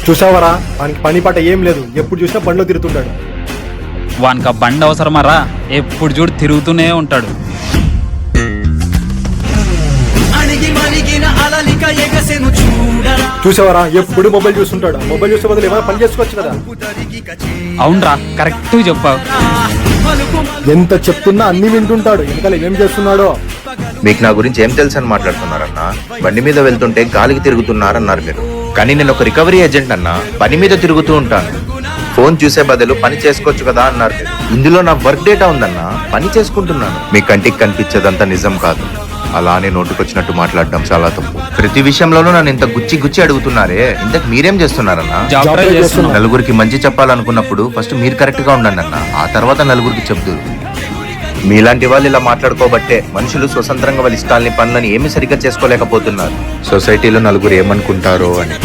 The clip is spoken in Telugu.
చూసావరా, వానికి పని పాట ఏం లేదు, ఎప్పుడు చూసినా బండిలో తిరుగుతుంటాడు. వానికి ఆ బండి అవసరమారా? ఎప్పుడు చూడు తిరుగుతూనే ఉంటాడు. చూసావరా, ఎప్పుడు మొబైల్ చూస్తుంటాడు. మొబైల్ చూసే బదులు ఏమైనా పని చేసుకోవచ్చు కదా. అవునరా, కరెక్ట్ చెప్పావు. ఎంత చెప్తున్నా అన్ని వింటుంటాడు. వెనకాల ఏం చేస్తున్నాడో. మీకు నా గురించి ఏం తెలుసు అని మాట్లాడుతున్నారన్నా? బండి మీద వెళ్తుంటే గాలికి తిరుగుతున్నారన్నారు మీరు, కానీ నేను ఒక రికవరీ ఏజెంట్ అన్నా. పని మీద తిరుగుతూ ఉంటాను. ఫోన్ చూసే బదులు పని చేసుకోవచ్చు కదా అన్నారు మీరు. ఇందులో నా వర్క్ డేటా ఉందన్నా, పని చేసుకుంటున్నాను. మీ కంటికి కనిపించేదంతా నిజం కాదు. అలానే నోటుకొచ్చినట్టు మాట్లాడడం చాలా తప్పు. ప్రతి విషయంలోనూ నన్ను ఇంత గుచ్చి అడుగుతున్నారే, ఇంతకు మీరేం చేస్తున్నారన్నా? జాబ్ ట్రై చేస్తున్నాం. నలుగురికి మంచి చెప్పాలనుకున్నప్పుడు ఫస్ట్ మీరు కరెక్ట్ గా ఉండండి అన్న, ఆ తర్వాత నలుగురికి చెప్తారు. మీలాంటి వాళ్ళు ఇలా మాట్లాడుకోబట్టే మనుషులు స్వతంత్రంగా వాళ్ళ ఇష్టాలని పనులని ఏమి సరిగ్గా చేసుకోలేకపోతున్నారు. సొసైటీలో నలుగురు ఏమనుకుంటారో అని.